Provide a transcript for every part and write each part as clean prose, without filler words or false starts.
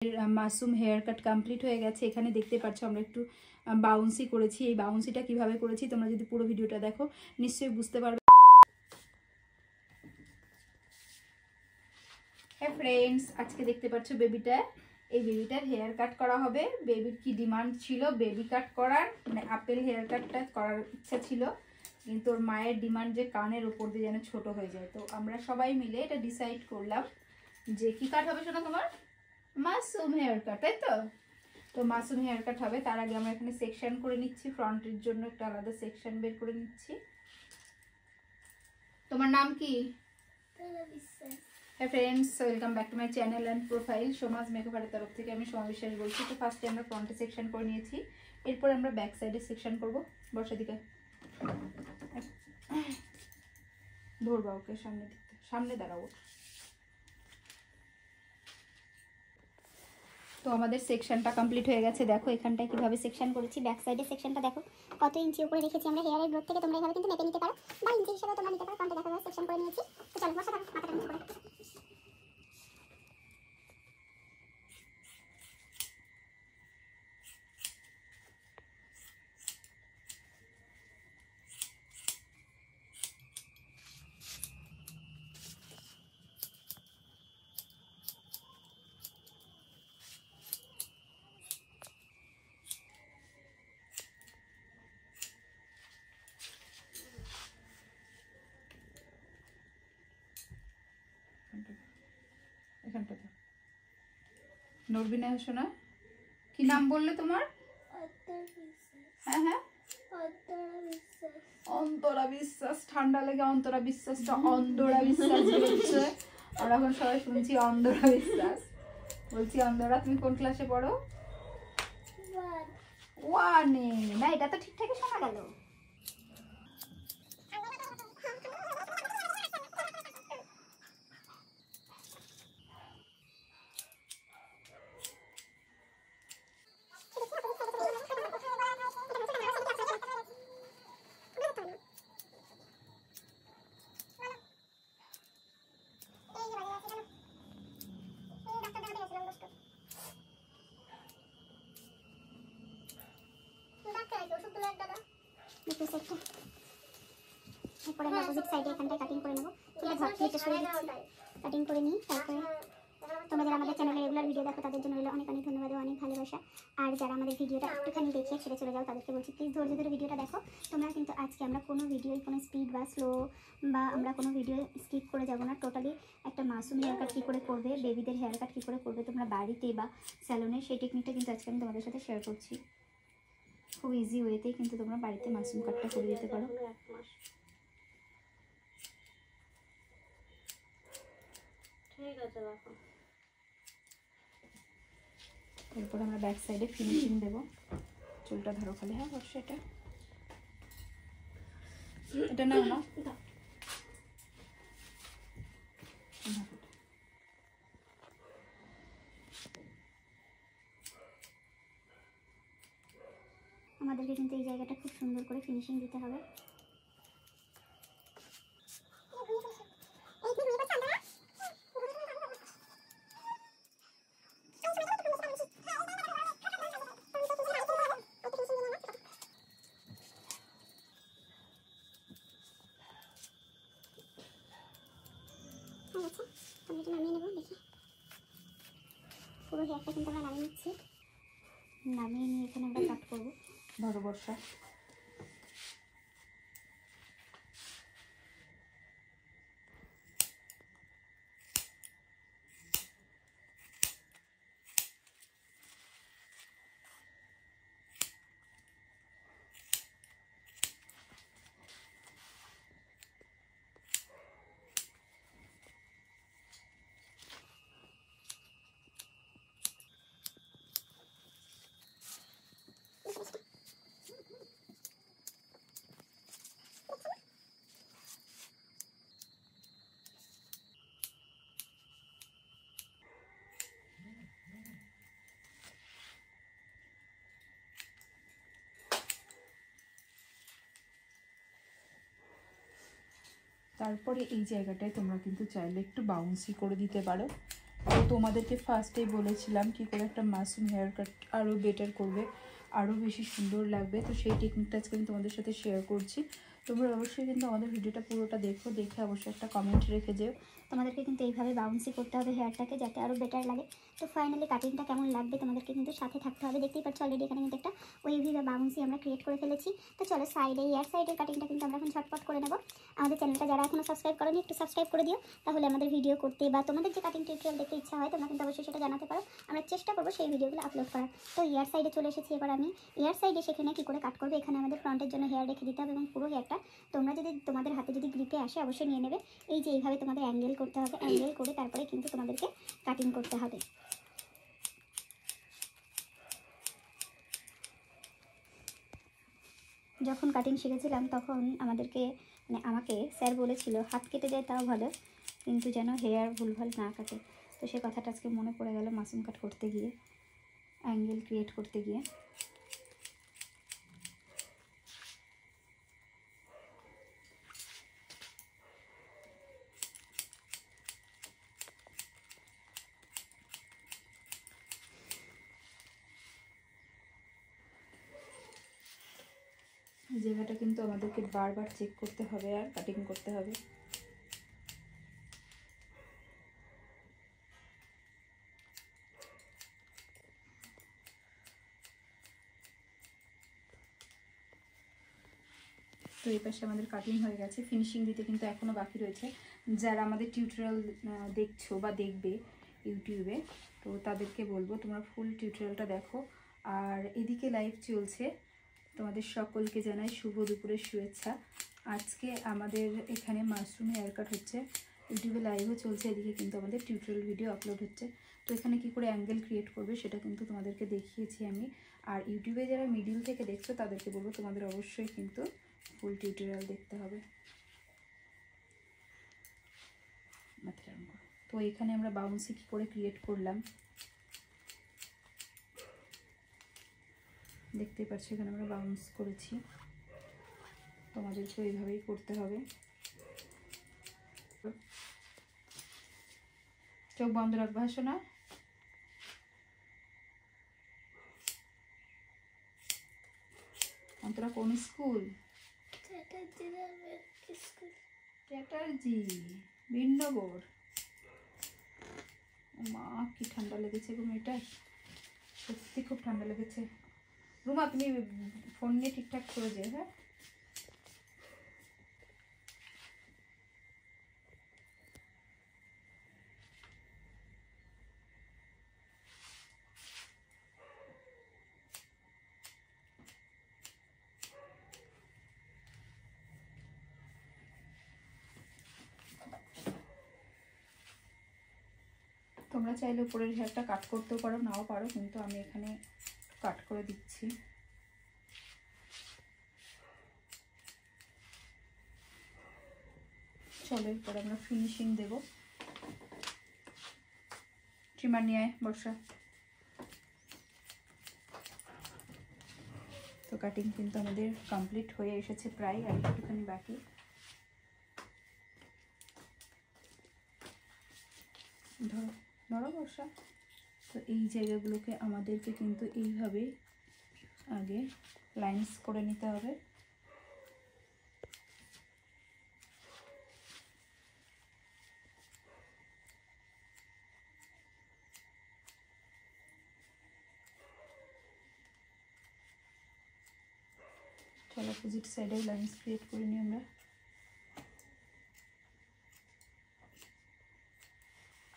Masum hair cut complete হয়ে গেছে। এখানে দেখতে পাচ্ছ আমরা একটু বাউন্সি করেছি। এই বাউন্সিটা কিভাবে করেছি তোমরা যদি পুরো ভিডিওটা দেখো নিশ্চয়ই বুঝতে পারবে। হ্যাঁ ফ্রেন্ডস, আজকে দেখতে পাচ্ছ বেবিটা, এই বেবিটার হেয়ার কাট করা হবে। বেবির কি ডিমান্ড ছিল বেবি কাট করার, মানে আপেল হেয়ার কাটটা করার ইচ্ছা ছিল, কিন্তু ওর মায়ের ডিমান্ড যে কানের উপর দিয়ে যেন ছোট হয়ে যায়। তো আমরা সবাই মিলে এটা ডিসাইড করলাম যে কি কাট হবে শোনা তোমার, মাসুম হেয়ার কাট, তাই তো? তো মাসুম হেয়ার কাট হবে। তার আগে আমরা এখানে সেকশন করে নিচ্ছি, ফ্রন্টের জন্য একটা আলাদা সেকশন বের করে নিচ্ছি। তোমার নাম কি? হ্যাঁ friends, welcome back to my channel and profile. সমাজ মেকওভারের তরফ থেকে আমি সোমা বিশ্বাস বলছি। তো ফার্স্টে আমরা ফ্রন্টে সেকশন করে নিয়েছি, এরপর আমরা ব্যাক সাইডে সেকশন করব। বর্ষা দিকে ধরবা ওকে, সামনে দাঁড়াও। তো আমাদের সেকশনটা কমপ্লিট হয়ে গেছে। দেখো এখানটায় কিভাবে সেকশন করেছি। ব্যাক সাইডে সেকশনটা দেখো কত ইঞ্চি উপরে রেখেছি আমরা হেয়ারের গ্রোথ থেকে। তোমরা এভাবে কিন্তু মেপে নিতে পারো বা ইঞ্চি হিসেবে তোমরা নিতে পারো। ফ্রন্টে দেখো সেকশন করে নিয়েছি। তো চলো বসে থাকো, মাথাটা নিচে করে। এখানটা নড়বি না শোনা। কি নাম বললে তোমার? হ্যাঁ হ্যাঁ, অন্তরা বিশ্বাস। ঠান্ডা লেগে অন্তরা বিশ্বাসটা অন্ধরা বিশ্বাস বলছে। আমরা এখন সবাই শুনছি অন্ধরা বিশ্বাস। বলছি অন্ধরা, তুমি কোন ক্লাসে পড়ো? ওয়ানে। না এটা তো ঠিকঠাকই শোনা গেল। এরপরে আমরা অপোজিট সাইডে এখানটায় কাটিং করে নেবো। কাটিং করে নিই। তারপরে তোমরা যারা আমাদের চ্যানেলে রেগুলার ভিডিও দেখো তাদের জন্য অনেক অনেক ধন্যবাদ, অনেক ভালোবাসা। আর যারা আমাদের ভিডিওটা একটুখানি দেখে ছেড়ে চলে যাও তাদেরকে বলছি প্লিজ ধৈর্য ধরে ভিডিওটা দেখো। তোমরা কিন্তু আজকে আমরা কোনো ভিডিওই কোনো স্পিড বা স্লো বা আমরা কোনো ভিডিও স্কিপ করে যাব না। টোটালি একটা মাসুম হেয়ার কাট কী করে করবে, বেবিদের হেয়ার কাট কী করে করবে তোমরা বাড়িতে বা স্যালনে, সেই টেকনিকটা কিন্তু আজকে আমি তোমাদের সাথে শেয়ার করছি। খুব ইজি ওয়েতেই কিন্তু তোমরা বাড়িতে মাসুম কাটটা করে দিতে পারো। ঠিক আছে, রাখো। এরপর আমরা ব্যাক সাইডে ফিনিশিং দেব। চুলটা ধরো খালি। হ্যাঁ অবশ্যই এটা নাও না। আমাদেরকে কিন্তু এই জায়গাটা খুব সুন্দর করে ফিনিশিং দিতে হবে। পুরো হেয়ারটা কিন্তু আমরা নামিয়ে নিচ্ছি। নামিয়ে নিয়ে এখানে আমরা কাট করবো। ধরো বর্ষা। তারপরে এই জায়গাটায় তোমরা কিন্তু চাইলে একটু বাউন্সি করে দিতে পারো। তোমাদেরকে ফার্স্টেই বলেছিলাম কি করে একটা মাসুম হেয়ার কাট আরও বেটার করবে, আরও বেশি সুন্দর লাগবে। তো সেই টেকনিকটা আজকে আমি তোমাদের সাথে শেয়ার করছি। তোমরা অবশ্যই কিন্তু আমাদের ভিডিওটা পুরোটা দেখো, দেখে অবশ্যই একটা কমেন্ট রেখে যেও। তোমাদেরকে কিন্তু এইভাবে বাউন্সি করতে হবে হেয়ারটাকে, যাতে আরও বেটার লাগে। তো ফাইনালি কাটিংটা কেমন লাগবে তোমাদেরকে কিন্তু সাথে থাকতে হবে। দেখতেই পাচ্ছ অলরেডি এখানে কিন্তু একটা ওয়েভি বা বাউন্সি আমরা ক্রিয়েট করে ফেলেছি। তো চলো সাইডে এয়ার সাইডের কাটিংটা কিন্তু আমরা এখন ঝটপট করে নেব। আমাদের চ্যানেলটা যারা এখনও সাবস্ক্রাইব করোনি একটু সাবস্ক্রাইব করে দিও, তাহলে আমাদের ভিডিও করতে বা তোমাদের যে কাটিং টিউটোরিয়াল দেখতে ইচ্ছা হয় তোমরা কিন্তু অবশ্যই সেটা জানাতে পারো। আমরা চেষ্টা করবো সেই ভিডিওগুলো আপলোড করার। তো এয়ার সাইডে চলে এসেছি এবার আমি। এয়ার সাইডে সেখানে কী করে কাট করবে, এখানে আমাদের ফ্রন্টের জন্য হেয়ার রেখে দিতে হবে এবং পুরো হেয়ারটা তোমরা যদি তোমাদের হাতে যদি গ্রিপে আসে অবশ্যই নিয়ে নেবে। এই যে এইভাবে তোমাদের অ্যাঙ্গেল করতে হবে, অ্যাঙ্গেল করে তারপরে কিন্তু তোমাদেরকে কাটিং করতে হবে। যখন কাটিং শিখেছিলাম তখন আমাকে স্যার বলেছিল হাত কেটে যায় তাও ভালো, কিন্তু যেন হেয়ার ভুলভাল না কাটে। তো সেই কথাটা আজকে মনে পড়ে গেল মাসুম কাট করতে গিয়ে, অ্যাঙ্গেল ক্রিয়েট করতে গিয়ে। এই জায়গাটা কিন্তু আমাদেরকে বারবার চেক করতে হবে আর কাটিং করতে হবে। তো এই পাশে আমাদের কাটিং হয়ে গেছে, ফিনিশিং দিতে কিন্তু এখনও বাকি রয়েছে। যারা আমাদের টিউটোরিয়াল দেখছো বা দেখবে ইউটিউবে, তো তাদেরকে বলবো তোমরা ফুল টিউটোরিয়ালটা দেখো। আর এদিকে লাইভ চলছে, তোমাদের সকলকে জানাই শুভ দুপুরের শুভেচ্ছা। আজকে আমাদের এখানে মাশরুম হেয়ার কাট হচ্ছে, ইউটিউবে লাইভও চলছে, এদিকে কিন্তু আমাদের টিউটোরিয়াল ভিডিও আপলোড হচ্ছে। তো এখানে কি করে অ্যাঙ্গেল ক্রিয়েট করবে সেটা কিন্তু তোমাদেরকে দেখিয়েছি আমি। আর ইউটিউবে যারা মিডিল থেকে দেখছো তাদেরকে বলবো তোমাদের অবশ্যই কিন্তু ফুল টিউটোরিয়াল দেখতে হবে। তো এখানে আমরা বাউন্সি কি করে ক্রিয়েট করলাম দেখতে পাচ্ছি, এখানে আমরা বাউন্স করেছি। তোমাদেরকে এইভাবেই করতে হবে। চোখ বন্ধ রাখবা, হাসো না। অন্তরা কোন স্কুল? চ্যাটার্জি ভিন্নগর। মা কি ঠান্ডা লেগেছে গো মেয়েটার, সত্যি খুব ঠান্ডা লেগেছে। রুমা তুমি ফোন নিয়ে ঠিকঠাক করে যে। হ্যাঁ তোমরা চাইলে উপরের হেয়ারটা কাট করতেও পারো, নাও পারো, কিন্তু আমি এখানে কাট করে দিচ্ছি। চলো এরপর আমরা ফিনিশিং দেব। ট্রিমার নিয়ে আয় বর্ষা। তো কাটিং কিন্তু আমাদের কমপ্লিট হয়ে এসেছে প্রায়, আর একটুখানি বাকি। ধরো ধরো বর্ষা। তো এই জায়গাগুলোকে আমাদেরকে কিন্তু এইভাবে আগে লাইন্স করে নিতে হবে। চলো অপোজিট সাইডে লাইন্স ক্রিয়েট করে নিই আমরা।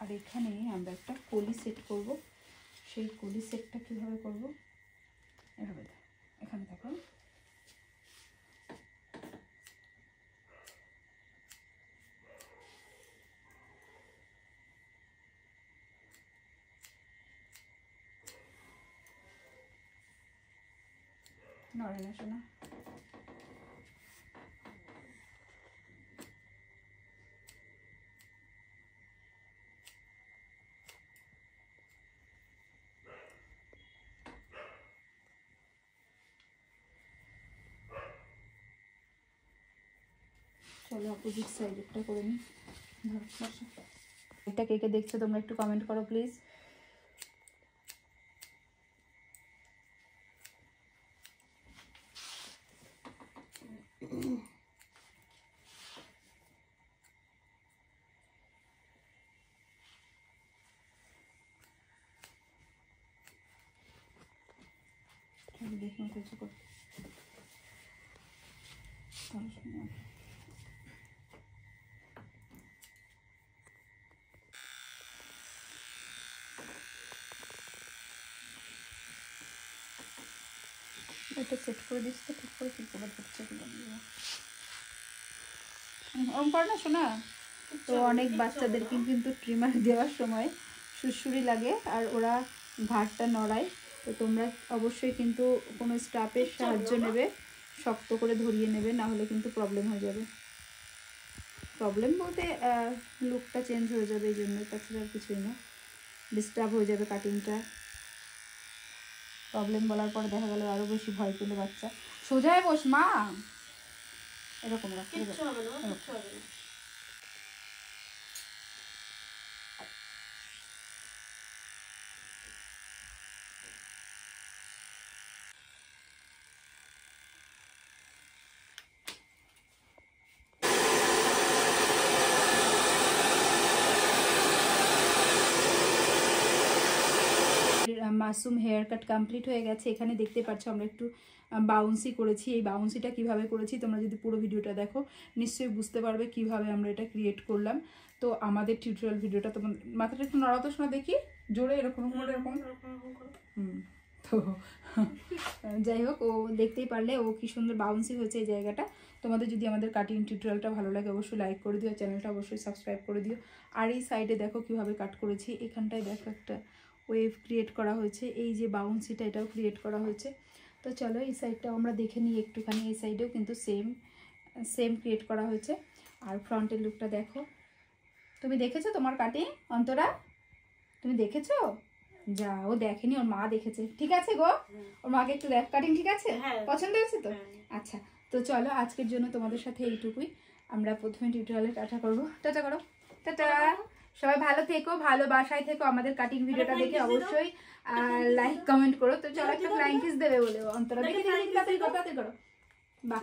আর এখানে আমরা একটা কলি সেট করব। সেই কলি সেটটা কীভাবে করব, এভাবে এখানে দেখো। নড়ে না শোনা। চলো অপোজিট সাইডেরটা করে নিই। ধরো বসো। এটা কে কে দেখছো তোমরা একটু কমেন্ট করো প্লিজ। দেখুন কিছু করতে এটা সেট করে দিচ্ছি তো ঠিক করে ঠিক করে ধরছে ওরকম করে না শোনা। তো অনেক বাচ্চাদেরকে কিন্তু ট্রিমার দেওয়ার সময় সুড়সুড়ি লাগে আর ওরা ঘাড়টা নড়ায়। তো তোমরা অবশ্যই কিন্তু কোনো স্টাফের সাহায্য নেবে, শক্ত করে ধরিয়ে নেবে, না হলে কিন্তু প্রবলেম হয়ে যাবে। প্রবলেম বলতে লুকটা চেঞ্জ হয়ে যাবে, এই জন্য, তাছাড়া আর কিছুই না, ডিস্টার্ব হয়ে যাবে কাটিংটা। প্রবলেম বলার পর দেখা গেল আরও বেশি ভয় পেলে বাচ্চা। সোজায় বস মা, এরকম রাখতে হবে। মাসুম হেয়ার কাট কমপ্লিট হয়ে গেছে। এখানে দেখতে পাচ্ছ আমরা একটু বাউন্সি করেছি। এই বাউন্সিটা কিভাবে করেছি তোমরা যদি পুরো ভিডিওটা দেখো নিশ্চয়ই বুঝতে পারবে কিভাবে আমরা এটা ক্রিয়েট করলাম। তো আমাদের টিউটোরিয়াল ভিডিওটা তোমার মাথাটা একটু নড়াতো শোনা দেখি জোরে, এরকম এরকম। তো যাই হোক, ও দেখতেই পারলে ও কি সুন্দর বাউন্সি হয়েছে এই জায়গাটা। তোমাদের যদি আমাদের কাটিং টিউটোরিয়ালটা ভালো লাগে অবশ্যই লাইক করে দিও, চ্যানেলটা অবশ্যই সাবস্ক্রাইব করে দিও। আর এই সাইডে দেখো কিভাবে কাট করেছি, এখানটায় দেখো একটা ওয়েভ ক্রিয়েট করা হয়েছে, এই যে বাউন্সিটা এটাও ক্রিয়েট করা হয়েছে। তো চলো এই সাইডটাও আমরা দেখে নিই একটুখানি। এই সাইডেও কিন্তু সেম ক্রিয়েট করা হয়েছে। আর ফ্রন্টের লুকটা দেখো। তুমি দেখেছো তোমার কাটিং অন্তরা? তুমি দেখেছো? যা, ও দেখেনি, ওর মা দেখেছে। ঠিক আছে গো, ওর মাকে একটু দেখ কাটিং। ঠিক আছে, পছন্দ হয়েছে তো? আচ্ছা, তো চলো আজকের জন্য তোমাদের সাথে এইটুকুই। আমরা প্রথমে টিউটোরিয়ালে টাটা করবো। টাটা করো, টাটা। সবাই ভালো থেকো, ভালো বাসায় থেকো। আমাদের কাটিং ভিডিওটা দেখে অবশ্যই লাইক কমেন্ট করো। তো চলো একটা ফ্লাইং কিস দেবে বলে অন্তরা, দেখি তাড়াতাড়ি করো, তাড়াতাড়ি করো। বাহ,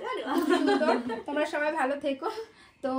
তোমরা সবাই ভালো থেকো। তো